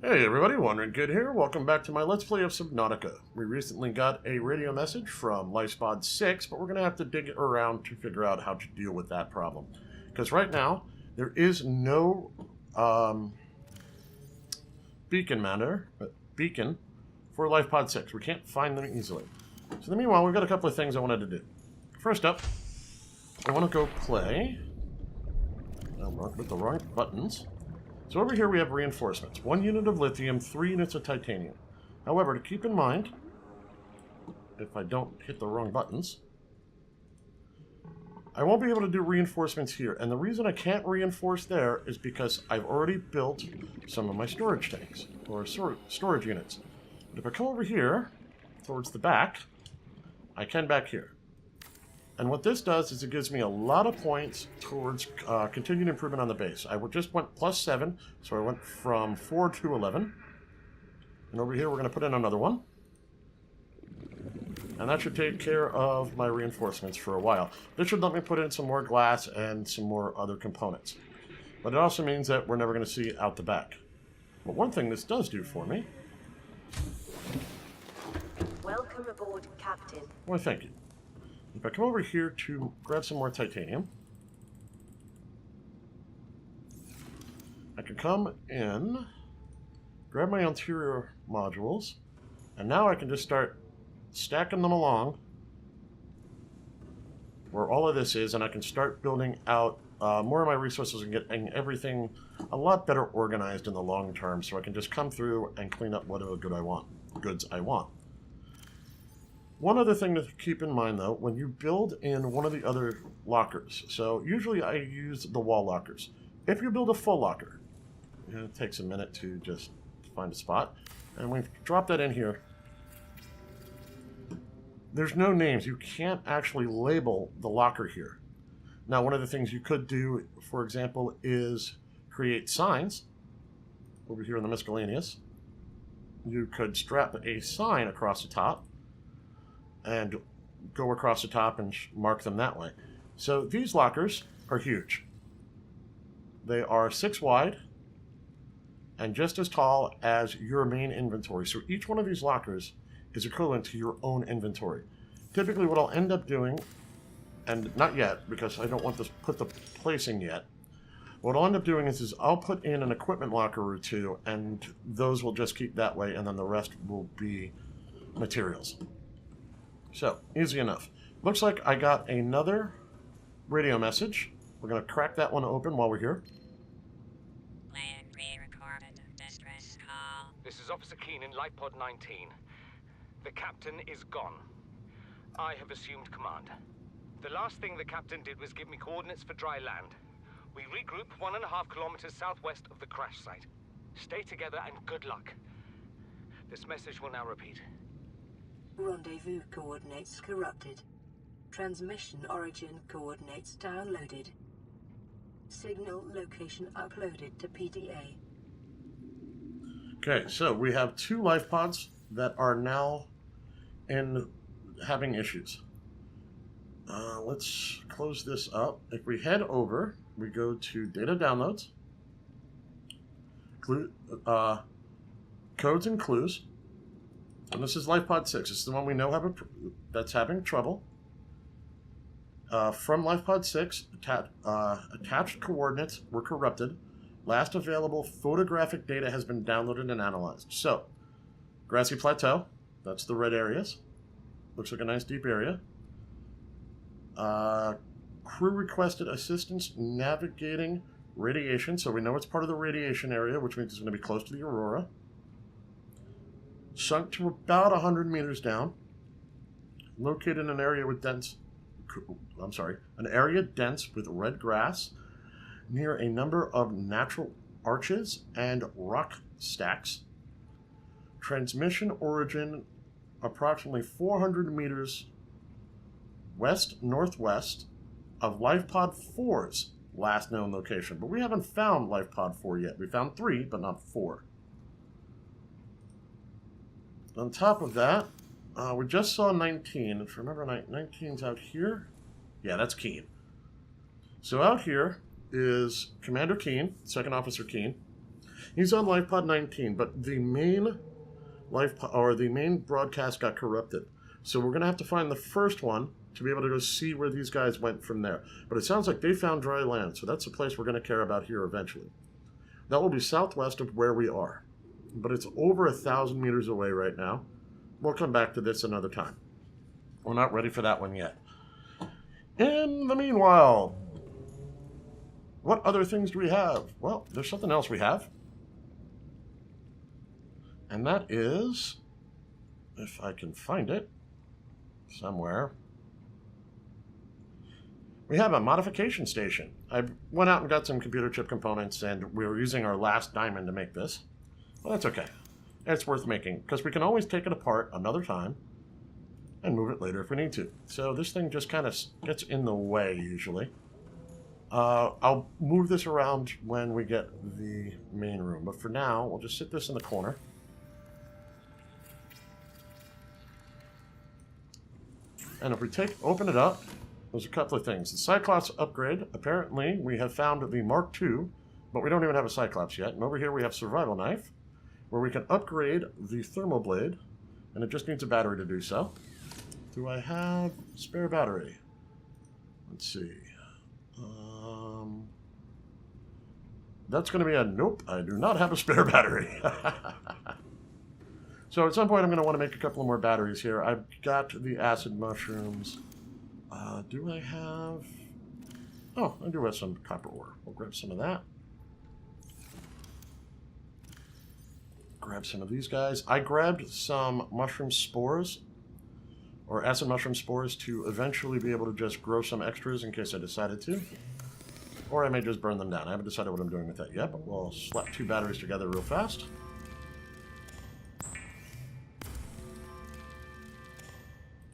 Hey everybody, Wandering Good here. Welcome back to my Let's Play of Subnautica. We recently got a radio message from LifePod 6, but we're going to have to dig around to figure out how to deal with that problem. Because right now, there is no beacon for LifePod 6. We can't find them easily. So in the meanwhile, we've got a couple of things I wanted to do. First up, I want to go play... I'm with the wrong buttons. So over here we have reinforcements. 1 unit of lithium, 3 units of titanium. However, to keep in mind, if I don't hit the wrong buttons, I won't be able to do reinforcements here. And the reason I can't reinforce there is because I've already built some of my storage tanks, or storage units. But if I come over here, towards the back, I can back here. And what this does is it gives me a lot of points towards continued improvement on the base. I just went plus 7, so I went from 4 to 11. And over here we're going to put in another one. And that should take care of my reinforcements for a while. This should let me put in some more glass and some more other components. But it also means that we're never going to see out the back. But one thing this does do for me... Welcome aboard, Captain. Well, thank you. If I come over here to grab some more titanium, I can come in, grab my interior modules, and now I can just start stacking them along where all of this is, and I can start building out more of my resources and getting everything a lot better organized in the long term, so I can just come through and clean up whatever goods I want. One other thing to keep in mind, though, when you build in one of the other lockers, so usually I use the wall lockers. If you build a full locker, it takes a minute to just find a spot, and we've dropped that in here. There's no names. You can't actually label the locker here. Now, one of the things you could do, for example, is create signs over here in the miscellaneous. You could strap a sign across the top and go across the top and mark them that way. So these lockers are huge. They are 6 wide and just as tall as your main inventory. So each one of these lockers is equivalent to your own inventory. Typically what I'll end up doing, and not yet because I don't want to put the placing yet, what I'll end up doing is I'll put in an equipment locker or 2 and those will just keep that way and then the rest will be materials. So, easy enough. Looks like I got another radio message. We're going to crack that one open while we're here. Land pre-recorded distress call. This is Officer Keane in LifePod 19. The captain is gone. I have assumed command. The last thing the captain did was give me coordinates for dry land. We regroup 1.5 kilometers southwest of the crash site. Stay together and good luck. This message will now repeat. Rendezvous coordinates corrupted. Transmission origin coordinates downloaded. Signal location uploaded to PDA. Okay, so we have 2 life pods that are now having issues. Let's close this up. If we head over, we go to data downloads, codes and clues. And this is LifePod 6. This is the one we know that's having trouble. From LifePod 6, attached coordinates were corrupted. Last available photographic data has been downloaded and analyzed. So, Grassy Plateau, that's the red areas. Looks like a nice deep area. Crew requested assistance navigating radiation, so we know it's part of the radiation area, which means it's going to be close to the Aurora. Sunk to about 100 meters down. Located in an area with dense with red grass near a number of natural arches and rock stacks. Transmission origin approximately 400 meters west-northwest of LifePod 4's last known location. But we haven't found LifePod 4 yet. We found 3, but not 4. On top of that, we just saw 19. If you remember, 19's out here. Yeah, that's Keane. So out here is Commander Keane, Second Officer Keane. He's on life pod 19, but the main the main broadcast got corrupted. So we're gonna have to find the first one to be able to go see where these guys went from there. But it sounds like they found dry land, so that's the place we're gonna care about here eventually. That will be southwest of where we are, but it's over 1,000 meters away right now. We'll come back to this another time. We're not ready for that one yet. In the meanwhile, what other things do we have? Well, there's something else we have. And that is, if I can find it somewhere, we have a modification station. I went out and got some computer chip components, and we were using our last diamond to make this. Well, that's okay. It's worth making, because we can always take it apart another time and move it later if we need to. So this thing just kind of gets in the way, usually. I'll move this around when we get the main room, but for now, we'll just sit this in the corner. And if we open it up, there's a couple of things. The Cyclops upgrade, apparently we have found the Mark II, but we don't even have a Cyclops yet. And over here we have Survival Knife, where we can upgrade the Thermoblade, and it just needs a battery to do so. Do I have spare battery? Let's see. That's going to be a nope. I do not have a spare battery. So at some point I'm going to want to make a couple of more batteries here. I've got the acid mushrooms. Do I have... Oh, I do have some copper ore. We'll grab some of that. Grab some of these guys. I grabbed some mushroom spores, or acid mushroom spores, to eventually be able to just grow some extras in case I decided to. Or I may just burn them down. I haven't decided what I'm doing with that yet, but we'll slap 2 batteries together real fast.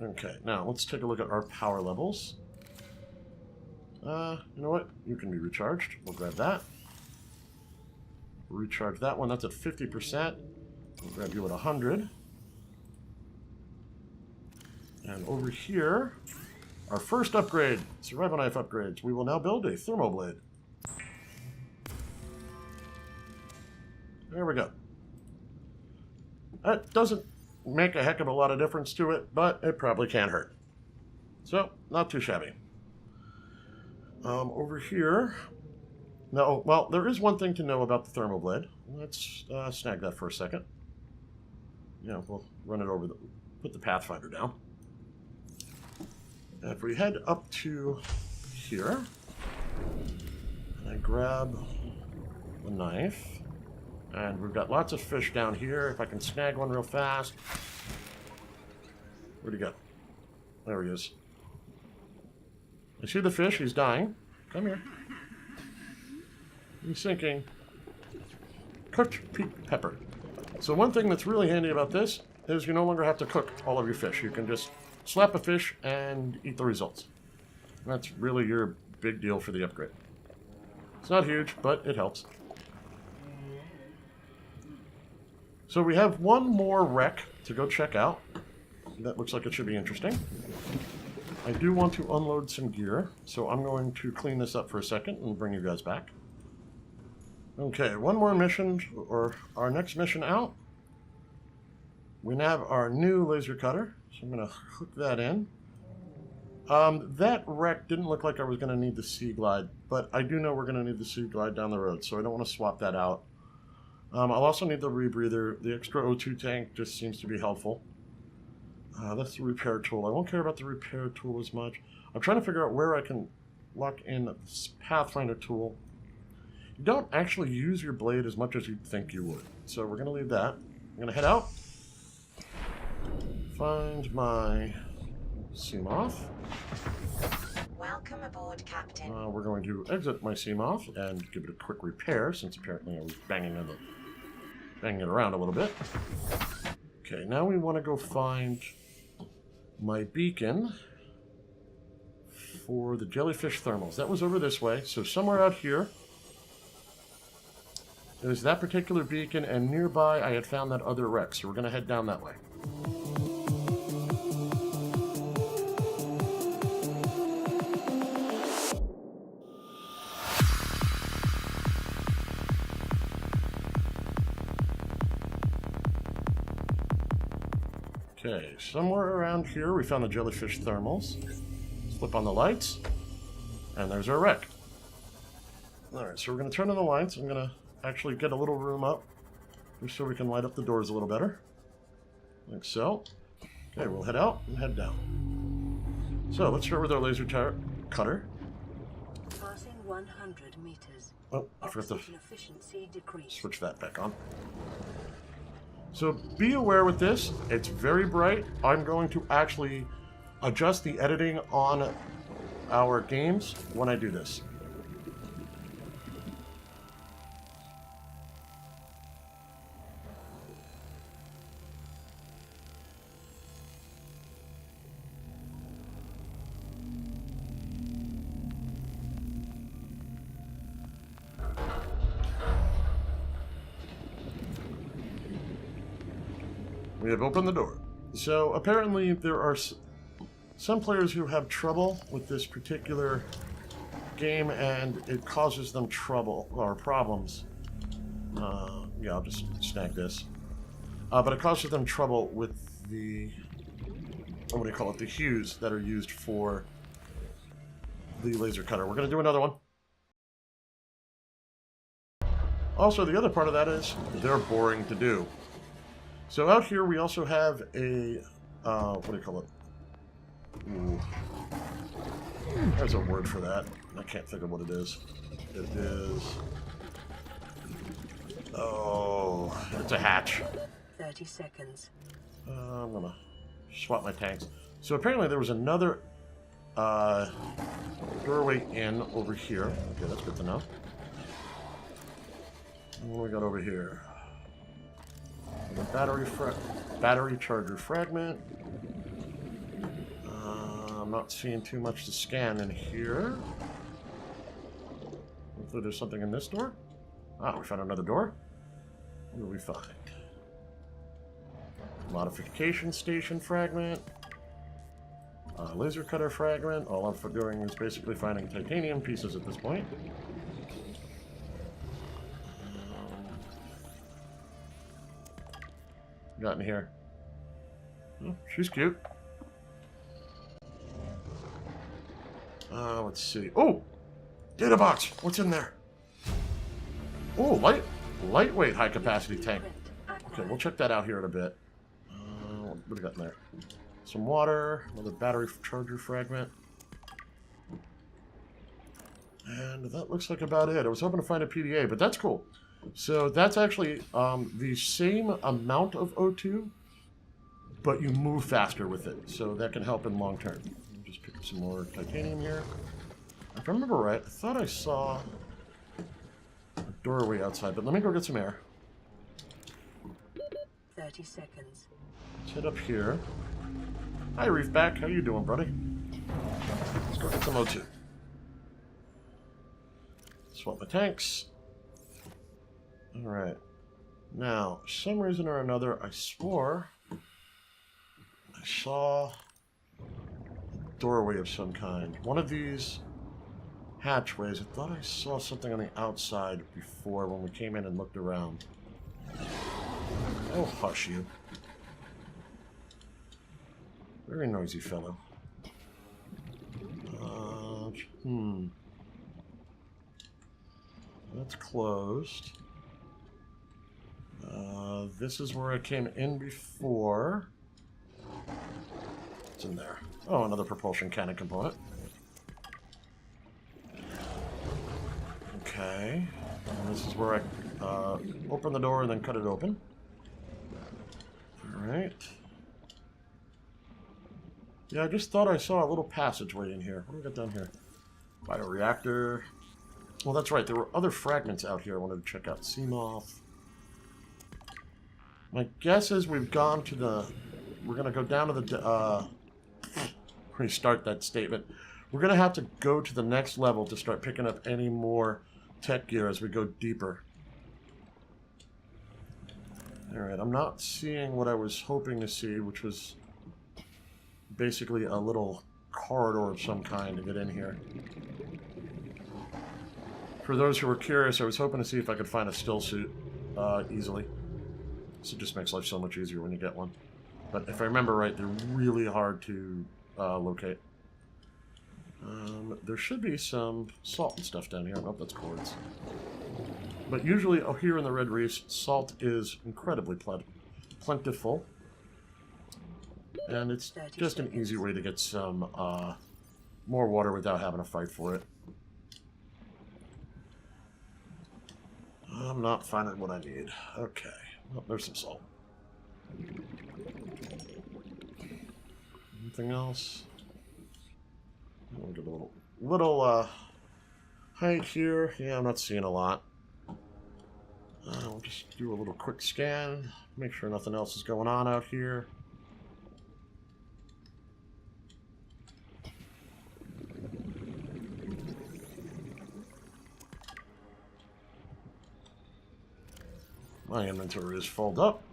Okay, now let's take a look at our power levels. You know what? You can be recharged. We'll grab that. Recharge that one. That's at 50%. We'll grab you at 100. And over here, our first upgrade, Survival Knife upgrades. We will now build a Thermoblade. There we go. That doesn't make a heck of a lot of difference to it, but it probably can't hurt. So, not too shabby. Over here... No, well, there is one thing to know about the Thermoblade. Let's snag that for a second. Yeah, we'll run it over put the Pathfinder down. And if we head up to here, and I grab the knife, and we've got lots of fish down here. If I can snag one real fast. Where'd he go? There he is. I see the fish. He's dying. Come here. He's sinking. Cooked pink pepper. So one thing that's really handy about this is you no longer have to cook all of your fish. You can just slap a fish and eat the results. And that's really your big deal for the upgrade. It's not huge, but it helps. So we have one more wreck to go check out. That looks like it should be interesting. I do want to unload some gear, so I'm going to clean this up for a second and bring you guys back. Okay, one more mission, or our next mission out. We have our new laser cutter, so I'm going to hook that in. That wreck didn't look like I was going to need the Sea Glide, but I do know we're going to need the Sea Glide down the road, so I don't want to swap that out. I'll also need the rebreather. The extra O2 tank just seems to be helpful. That's the repair tool. I won't care about the repair tool as much. I'm trying to figure out where I can lock in this Pathfinder tool. You don't actually use your blade as much as you'd think you would. So we're going to leave that. I'm going to head out. Find my Seamoth. Welcome aboard, Captain. We're going to exit my Seamoth and give it a quick repair, since apparently I was banging it around a little bit. Okay, now we want to go find my beacon for the jellyfish thermals. That was over this way, so somewhere out here is that particular beacon, and nearby I had found that other wreck, so we're going to head down that way. Okay, somewhere around here we found the jellyfish thermals. Flip on the lights, and there's our wreck. Alright, so we're going to turn on the lights. I'm going to actually get a little room up, just so we can light up the doors a little better. Like so. Okay, we'll head out and head down. So, let's start with our laser cutter. Passing 100 meters. Oh, I forgot to Oxygen efficiency decreased. switch that back on. So be aware with this, it's very bright. I'm going to actually adjust the editing on our games when I do this. We have opened the door. So apparently there are some players who have trouble with this particular game, and it causes them trouble or problems. Yeah, I'll just snag this. But it causes them trouble with the, what do you call it, the hues that are used for the laser cutter. We're going to do another one. Also, the other part of that is they're boring to do. So out here we also have a, what do you call it? Ooh. There's a word for that. I can't think of what it is. It is... Oh, it's a hatch. 30 seconds. I'm gonna swap my tanks. So apparently there was another doorway in over here. Okay, that's good to know. What do we got over here? The battery charger fragment. I'm not seeing too much to scan in here. Hopefully there's something in this door. Ah, we found another door. What do we find? Modification station fragment. Laser cutter fragment. All I'm doing is basically finding titanium pieces at this point. Got in here. Oh, she's cute. Let's see. Oh! Data box! What's in there? Oh, lightweight high-capacity tank. Okay, we'll check that out here in a bit. What do we got in there? Some water, another battery charger fragment. And that looks like about it. I was hoping to find a PDA, but that's cool. So that's actually the same amount of O2, but you move faster with it. So that can help in long term. Just pick up some more titanium here. If I remember right, I thought I saw a doorway outside, but let me go get some air. 30 seconds. Let's head up here. Hi, Reefback. How you doing, buddy? Let's go get some O2. Swap my tanks. Alright. Now, for some reason or another, I swore I saw a doorway of some kind. One of these hatchways. I thought I saw something on the outside before when we came in and looked around. Oh, hush you. Very noisy fellow. That's closed. This is where I came in before. What's in there? Oh, another propulsion cannon component. Okay. And this is where I open the door and then cut it open. Alright. Yeah, I just thought I saw a little passageway in here. What do we got down here? Bioreactor. Well, that's right. There were other fragments out here I wanted to check out. Seamoth. My guess is we've gone to the... We're going to go down to the... restart that statement. We're going to have to go to the next level to start picking up any more tech gear as we go deeper. Alright, I'm not seeing what I was hoping to see, which was basically a little corridor of some kind to get in here. For those who were curious, I was hoping to see if I could find a still suit easily. So it just makes life so much easier when you get one. But if I remember right, they're really hard to locate. There should be some salt and stuff down here. Oh, that's quartz. But usually, oh, here in the Red Reefs, salt is incredibly plentiful. And it's just an easy way to get some more water without having to fight for it. I'm not finding what I need. Okay. Oh, there's some salt. Anything else? We'll get a little height here. Yeah, I'm not seeing a lot. We'll just do a little quick scan. Make sure nothing else is going on out here. My inventory is full up.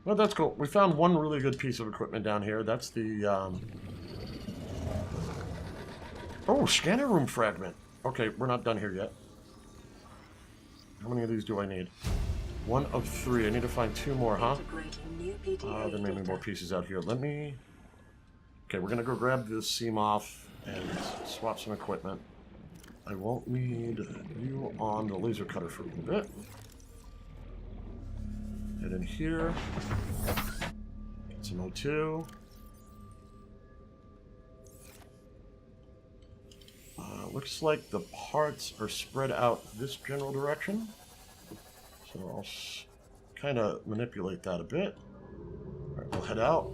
Well, that's cool. We found one really good piece of equipment down here. That's the, oh, scanner room fragment. Okay, we're not done here yet. How many of these do I need? 1 of 3. I need to find 2 more, huh? There may be more pieces out here. Let me... Okay, we're going to go grab this seam off and swap some equipment. I won't need you on the laser cutter for a little bit. Head in here. Get some O2. Looks like the parts are spread out this general direction. So I'll kind of manipulate that a bit. Alright, we'll head out.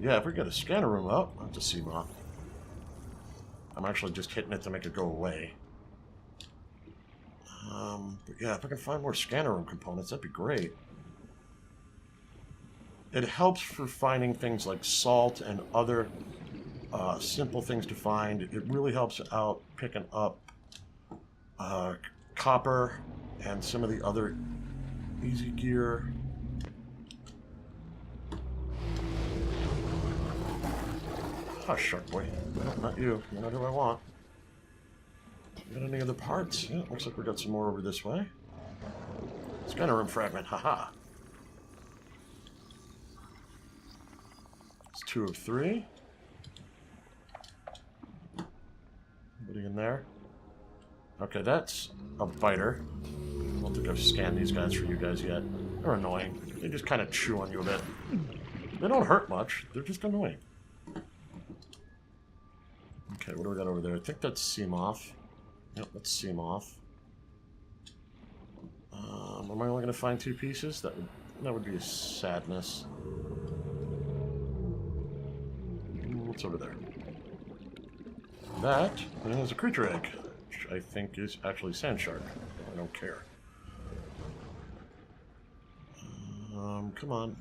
Yeah, if we get a scanner room up, I'll have to see more. I'm actually just hitting it to make it go away. But yeah, if I can find more scanner room components, that'd be great. It helps for finding things like salt and other simple things to find. It really helps out picking up copper and some of the other easy gear. Hush, Shark Boy. No, not you. You're not who I want. Got any other parts? Yeah, looks like we got some more over this way. Scanner room fragment, haha. It's 2 of 3. Anybody in there? Okay, that's a biter. I don't think I've scanned these guys for you guys yet. They're annoying. They just kind of chew on you a bit. They don't hurt much. They're just annoying. Okay, what do we got over there? I think that's seam off. Yep, that's seam off. Am I only going to find 2 pieces? That would be a sadness. What's over there? That is a creature egg, which I think is actually sand shark. I don't care. Come on.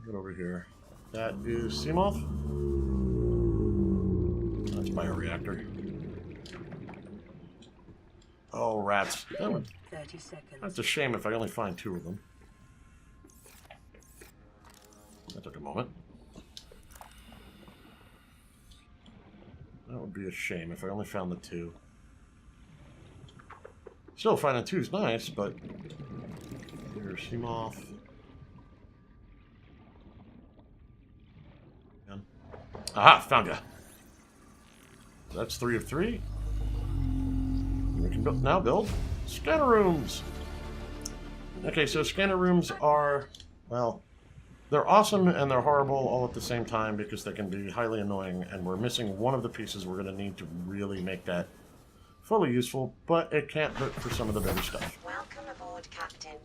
Get over here. That is seam off. That's bioreactor. Oh, rats. 30 seconds. That's a shame if I only find 2 of them. That took a moment. That would be a shame if I only found the 2. Still, finding 2 is nice, but... Here's seam off. Aha! Found ya! That's 3 of 3. We can now build scanner rooms! Okay, so scanner rooms are, well, they're awesome and they're horrible all at the same time because they can be highly annoying, and we're missing one of the pieces we're going to need to really make that fully useful, but it can't hurt for some of the better stuff. Welcome aboard, Captain.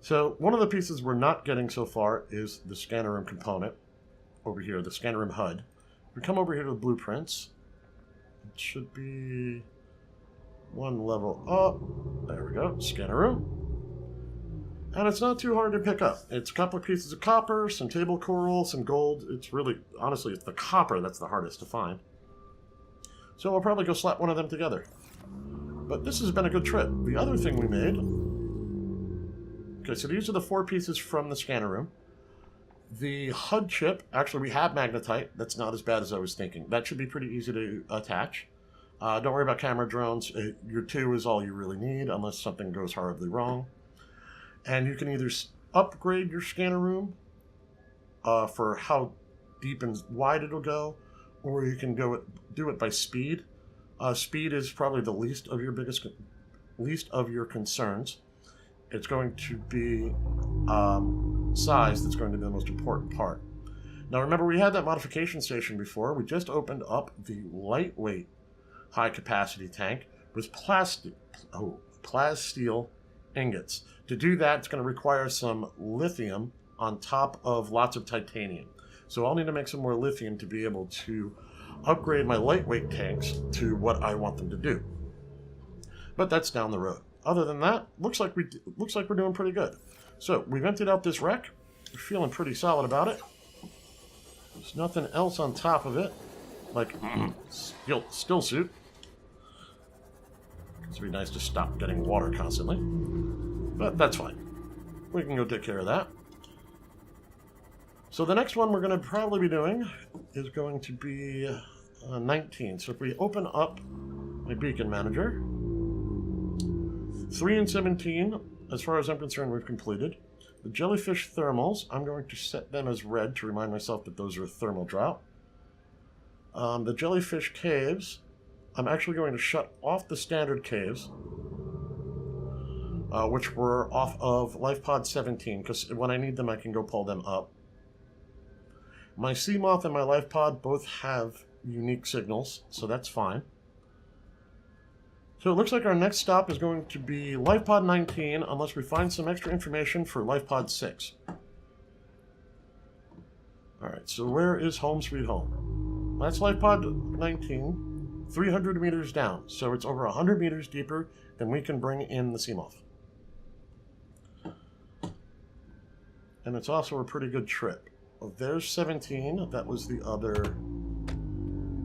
So, one of the pieces we're not getting so far is the scanner room component. Over here, the scanner room HUD. We come over here to the blueprints. It should be 1 level up. There we go, scanner room. And it's not too hard to pick up. It's a couple of pieces of copper, some table coral, some gold. It's really, honestly, it's the copper that's the hardest to find. So we'll probably go slap one of them together. But this has been a good trip. The other thing we made... Okay, so these are the 4 pieces from the scanner room. The HUD chip, actually we have magnetite. That's not as bad as I was thinking. That should be pretty easy to attach. Don't worry about camera drones. Your 2 is all you really need unless something goes horribly wrong. And you can either upgrade your scanner room for how deep and wide it'll go, or you can do it by speed. Speed is probably the least of your concerns. It's going to be size that's going to be the most important part. Now remember, we had that modification station before. We just opened up the lightweight high capacity tank with plasteel ingots. To do that, it's going to require some lithium on top of lots of titanium. So I'll need to make some more lithium to be able to upgrade my lightweight tanks to what I want them to do. But that's down the road. Other than that, looks like we're doing pretty good. So we've emptied out this wreck. We're feeling pretty solid about it. There's nothing else on top of it, like still suit. It'd be nice to stop getting water constantly, but that's fine. We can go take care of that. So the next one we're going to probably be doing is going to be 19. So if we open up my beacon manager, 3 and 17, as far as I'm concerned, we've completed. The jellyfish thermals, I'm going to set them as red to remind myself that those are thermal drought. The jellyfish caves, I'm actually going to shut off the standard caves, which were off of LifePod 17, because when I need them, I can go pull them up. My sea moth and my LifePod both have unique signals, so that's fine. So it looks like our next stop is going to be LifePod 19, unless we find some extra information for LifePod 6. Alright, so where is home sweet home? That's LifePod 19, 300 meters down. So it's over 100 meters deeper than we can bring in the Seamoth. And it's also a pretty good trip. Well, there's 17. That was the other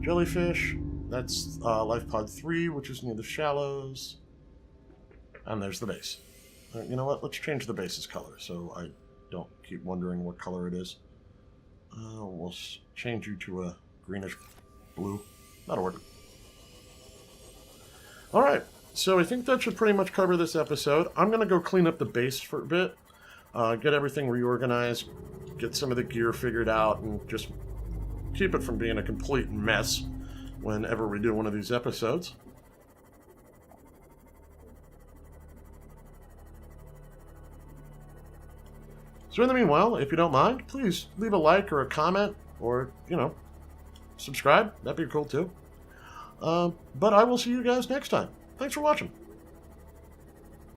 jellyfish. That's LifePod 3, which is near the shallows. And there's the base. You know what? Let's change the base's color so I don't keep wondering what color it is. We'll change you to a greenish blue. That'll work. Alright, so I think that should pretty much cover this episode. I'm going to go clean up the base for a bit. Get everything reorganized. Get some of the gear figured out. And just keep it from being a complete mess whenever we do one of these episodes. So in the meanwhile, if you don't mind, please leave a like or a comment or, subscribe. That'd be cool too. But I will see you guys next time. Thanks for watching.